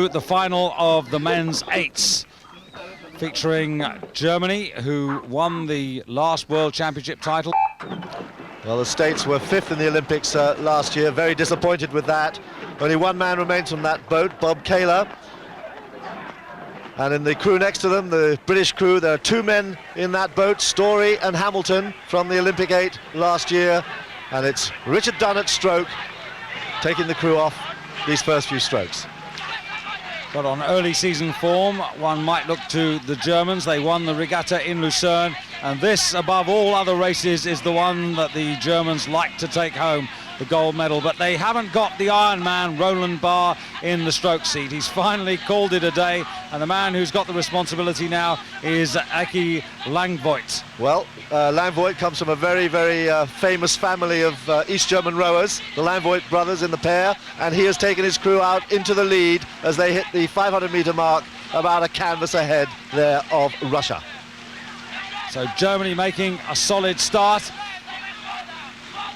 The final of the men's eights, featuring Germany, who won the last World Championship title. Well, the States were fifth in the Olympics last year, very disappointed with that. Only one man remains from that boat, Bob Kaler. And in the crew next to them, the British crew, there are two men in that boat, Story and Hamilton, from the Olympic 8 last year. And it's Richard Dunn at stroke, taking the crew off these first few strokes. But on early season form, one might look to the Germans. They won the regatta in Lucerne, and this, above all other races, is the one that the Germans like to take home, the gold medal. But they haven't got the Iron Man, Roland Barr, in the stroke seat. He's finally called it a day, and the man who's got the responsibility now is Aki Langvoigt. Well, Langvoigt comes from a very, very famous family of East German rowers, the Langvoigt brothers in the pair, and he has taken his crew out into the lead as they hit the 500-meter mark, about a canvas ahead there of Russia. So Germany making a solid start,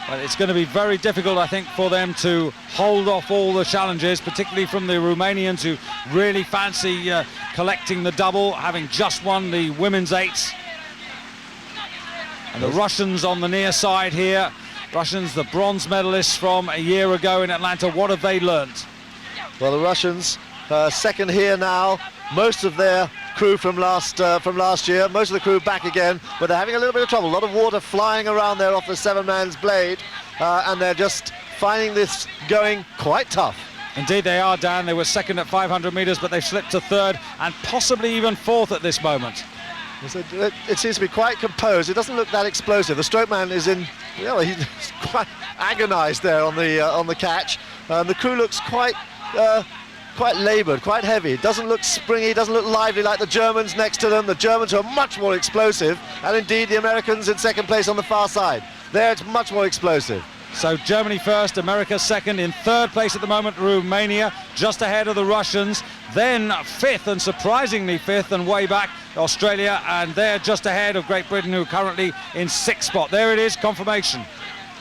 but it's going to be very difficult, I think, for them to hold off all the challenges, particularly from the Romanians, who really fancy collecting the double, having just won the women's eights. And the Russians on the near side here. Russians, the bronze medalists from a year ago in Atlanta. What have they learnt? Well, the Russians second here now. Most of their crew from last year, most of the crew back again, but they're having a little bit of trouble. A lot of water flying around there off the seven-man's blade, and they're just finding this going quite tough. Indeed they are, Dan. They were second at 500 metres, but they've slipped to third and possibly even fourth at this moment. It seems to be quite composed. It doesn't look that explosive. The stroke man is in, he's quite agonised there on the catch. The crew looks quite laboured, quite heavy. It doesn't look springy, it doesn't look lively like the Germans next to them. The Germans are much more explosive, and indeed the Americans in second place on the far side. There it's much more explosive. So Germany first, America second. In third place at the moment, Romania, just ahead of the Russians. Then fifth, and surprisingly fifth and way back, Australia, and they're just ahead of Great Britain, who are currently in sixth spot. There it is, confirmation.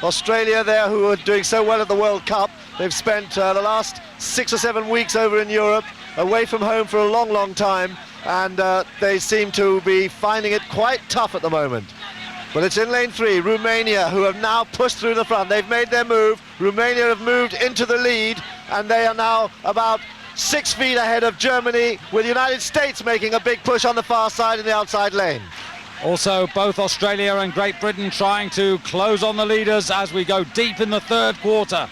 Australia there, who are doing so well at the World Cup. They've spent the last 6 or 7 weeks over in Europe, away from home for a long, long time, and they seem to be finding it quite tough at the moment. But it's in lane 3, Romania, who have now pushed through the front. They've made their move. Romania have moved into the lead, and they are now about 6 feet ahead of Germany, with the United States making a big push on the far side in the outside lane. Also, both Australia and Great Britain trying to close on the leaders as we go deep in the third quarter.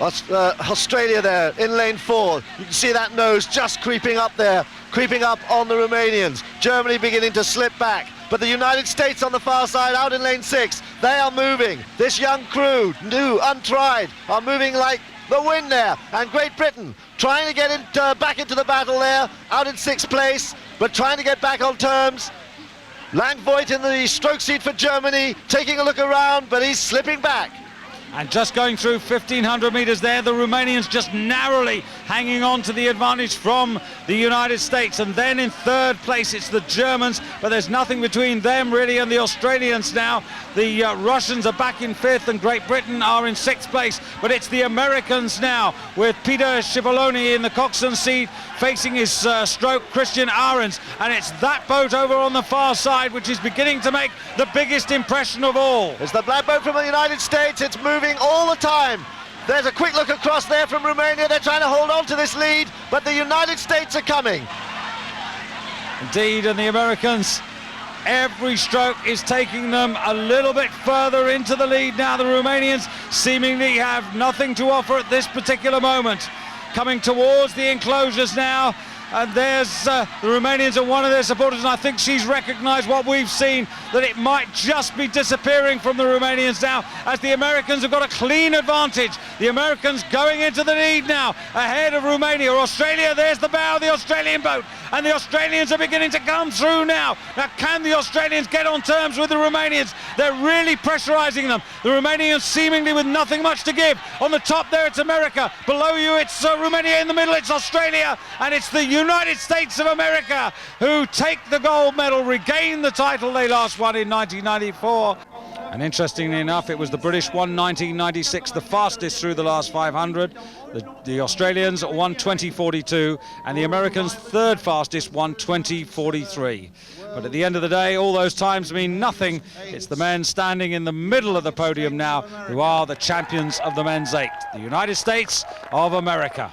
Australia there in lane 4. You can see that nose just creeping up there, creeping up on the Romanians. Germany beginning to slip back. But the United States on the far side, out in lane 6, they are moving. This young crew, new, untried, are moving like the wind there. And Great Britain trying to get back into the battle there, out in 6th place, but trying to get back on terms. Langvoigt in the stroke seat for Germany, taking a look around, but he's slipping back. And just going through 1,500 metres there, the Romanians just narrowly hanging on to the advantage from the United States. And then in third place, it's the Germans, but there's nothing between them really and the Australians now. The Russians are back in 5th and Great Britain are in 6th place, but it's the Americans now, with Peter Schiavone in the coxswain seat, facing his stroke, Christian Ahrens. And it's that boat over on the far side which is beginning to make the biggest impression of all. It's the black boat from the United States. It's moving all the time. There's a quick look across there from Romania. They're trying to hold on to this lead, but the United States are coming. Indeed, and the Americans, every stroke is taking them a little bit further into the lead now. The Romanians seemingly have nothing to offer at this particular moment. Coming towards the enclosures now, and there's the Romanians and one of their supporters, and I think she's recognised what we've seen, that it might just be disappearing from the Romanians now, as the Americans have got a clean advantage. The Americans going into the lead now, ahead of Romania. Australia, there's the bow of the Australian boat, and the Australians are beginning to come through now. Now, can the Australians get on terms with the Romanians? They're really pressurising them. The Romanians seemingly with nothing much to give. On the top there, it's America. Below you, it's Romania. In the middle, it's Australia, and it's the United States of America who take the gold medal, regain the title they last won in 1994. And interestingly enough, it was the British won 1996, the fastest through the last 500. The Australians won 20.42, and the Americans third fastest won 20.43. But at the end of the day, all those times mean nothing. It's the men standing in the middle of the podium now who are the champions of the men's 8, the United States of America.